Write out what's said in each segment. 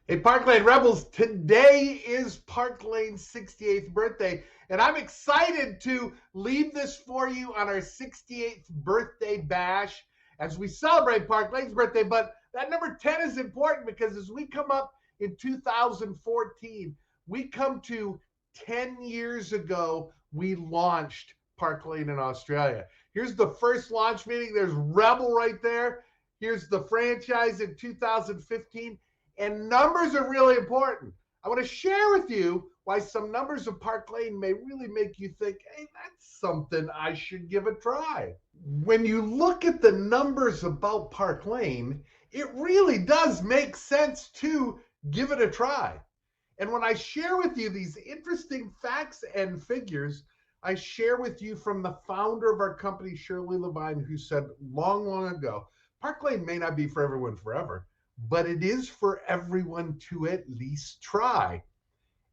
Hey, Park Lane Rebels, today is Park Lane's 68th birthday, and I'm excited to leave this for you on our 68th birthday bash as we celebrate Park Lane's birthday. But that number 10 is important because as we come up in 2014, we come to 10 years ago, we launched Park Lane in Australia. Here's the first launch meeting. There's Rebel right there. Here's the franchise in 2015. And numbers are really important. I want to share with you why some numbers of Park Lane may really make you think, hey, that's something I should give a try. When you look at the numbers about Park Lane, it really does make sense to give it a try. And when I share with you these interesting facts and figures, I share with you from the founder of our company, Shirley Levine, who said long, long ago, Park Lane may not be for everyone forever, but it is for everyone to at least try.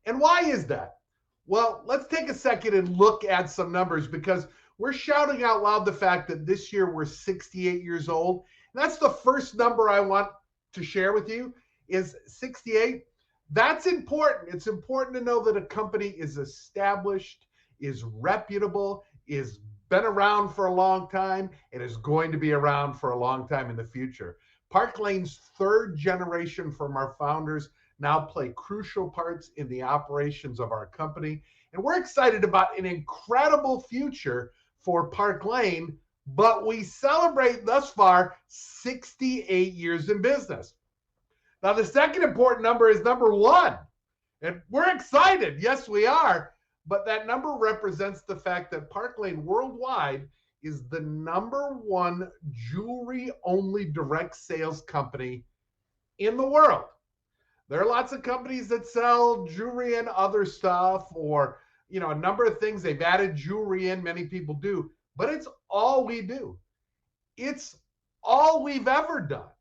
And why is that? Well, let's take a second and look at some numbers because we're shouting out loud the fact that this year we're 68 years old. And that's the first number I want to share with you is 68. That's important. It's important to know that a company is established, is reputable, is been around for a long time, and is going to be around for a long time in the future. Park Lane's third generation from our founders now play crucial parts in the operations of our company. And we're excited about an incredible future for Park Lane, but we celebrate thus far 68 years in business. Now, the second important number is number 1. And we're excited. Yes, we are. But that number represents the fact that Park Lane worldwide is the number 1 jewelry-only direct sales company in the world. There are lots of companies that sell jewelry and other stuff or, a number of things. They've added jewelry in, many people do, but it's all we do. It's all we've ever done.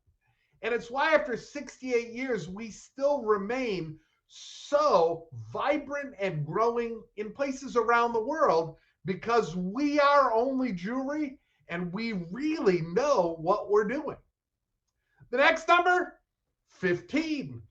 And it's why after 68 years, we still remain so vibrant and growing in places around the world because we are only jewelry and we really know what we're doing. The next number, 15.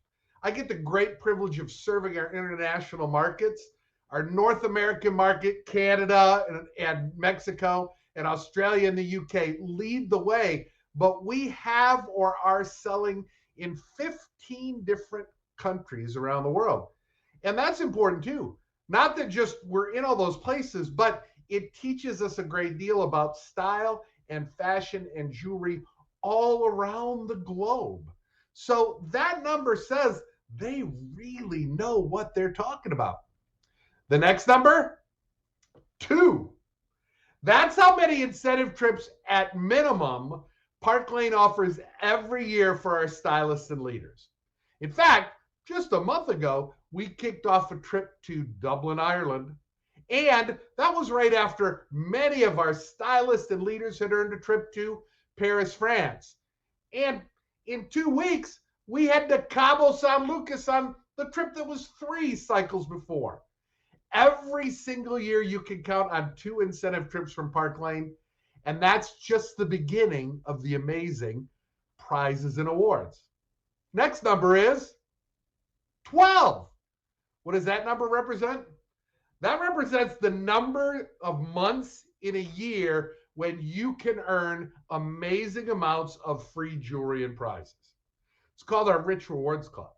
I get the great privilege of serving our international markets, our North American market, Canada and Mexico and Australia and the UK lead the way, but we have or are selling in 15 different countries around the world. And that's important too. Not that just we're in all those places, but it teaches us a great deal about style and fashion and jewelry all around the globe. So that number says they really know what they're talking about. The next number, 2. That's how many incentive trips at minimum Park Lane offers every year for our stylists and leaders. In fact, just a month ago, we kicked off a trip to Dublin, Ireland, and that was right after many of our stylists and leaders had earned a trip to Paris, France. And in 2 weeks, we had to Cabo San Lucas on the trip that was 3 cycles before. Every single year, you can count on 2 incentive trips from Park Lane, and that's just the beginning of the amazing prizes and awards. Next number is 12. What does that number represent? That represents the number of months in a year when you can earn amazing amounts of free jewelry and prizes. It's called our Rich Rewards Club.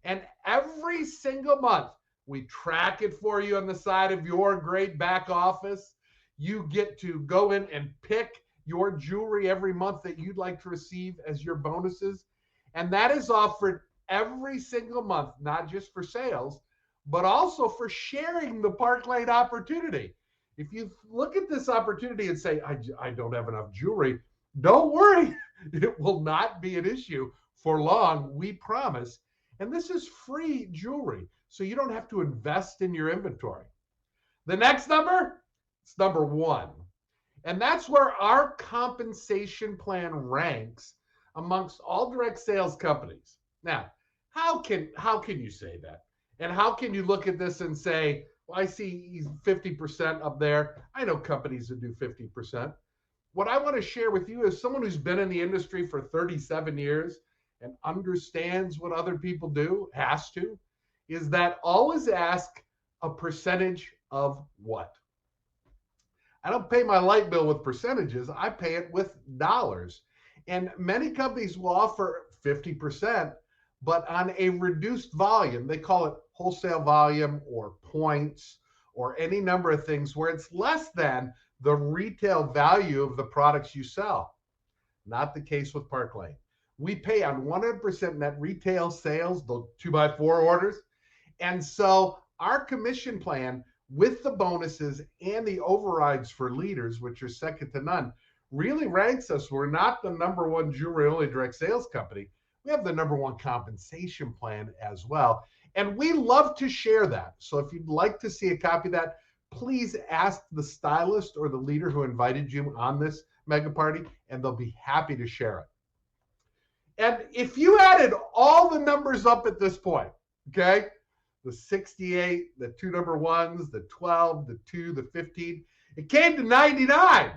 And every single month, we track it for you on the side of your great back office. You get to go in and pick your jewelry every month that you'd like to receive as your bonuses. And that is offered every single month, not just for sales, but also for sharing the Park Lane opportunity. If you look at this opportunity and say, I don't have enough jewelry, don't worry. It will not be an issue for long, we promise. And this is free jewelry, so you don't have to invest in your inventory. The next number, it's number 1. And that's where our compensation plan ranks amongst all direct sales companies. Now, how can you say that? And how can you look at this and say, well, I see he's 50% up there. I know companies that do 50%. What I want to share with you is someone who's been in the industry for 37 years and understands what other people do, has to, is that always ask a percentage of what? I don't pay my light bill with percentages, I pay it with dollars. And many companies will offer 50%, but on a reduced volume. They call it wholesale volume or points or any number of things where it's less than the retail value of the products you sell. Not the case with Park Lane. We pay on 100% net retail sales, the 2x4 orders. And so our commission plan with the bonuses and the overrides for leaders, which are second to none, really ranks us. We're not the number one jewelry only direct sales company. We have the number one compensation plan as well. And we love to share that. So if you'd like to see a copy of that, please ask the stylist or the leader who invited you on this mega party, and they'll be happy to share it. And if you added all the numbers up at this point, okay, the 68, the two number ones, the 12, the 2, the 15, it came to 99.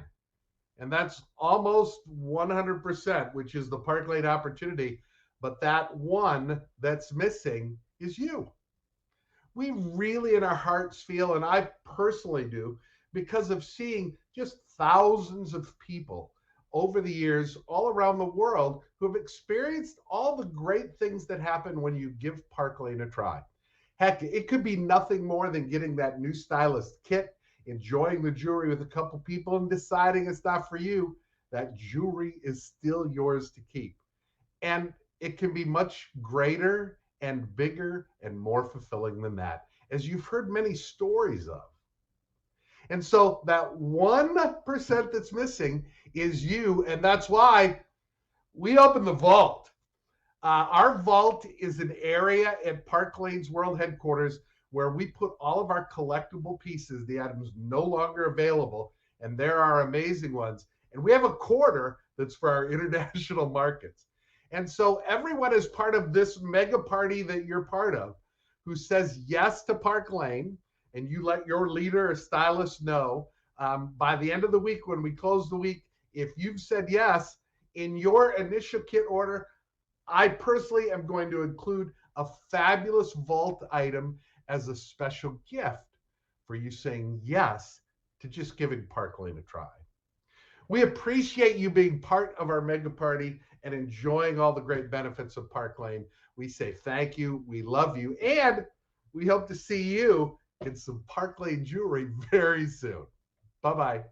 And that's almost 100%, which is the Park Lane opportunity. But that one that's missing is you. We really in our hearts feel, and I personally do, because of seeing just thousands of people over the years all around the world who have experienced all the great things that happen when you give Park Lane a try. Heck, it could be nothing more than getting that new stylist kit, enjoying the jewelry with a couple people, and deciding it's not for you. That jewelry is still yours to keep. And it can be much greater and bigger and more fulfilling than that, as you've heard many stories of. And so that 1% that's missing is you. And that's why we open the vault. Our vault is an area at Park Lane's World Headquarters where we put all of our collectible pieces, the items no longer available, and there are amazing ones. And we have a quarter that's for our international markets. And so everyone is part of this mega party that you're part of who says yes to Park Lane, and you let your leader or stylist know by the end of the week when we close the week, if you've said yes, in your initial kit order, I personally am going to include a fabulous vault item as a special gift for you saying yes to just giving Park Lane a try. We appreciate you being part of our mega party and enjoying all the great benefits of Park Lane. We say thank you, we love you, and we hope to see you in some Park Lane jewelry very soon. Bye-bye.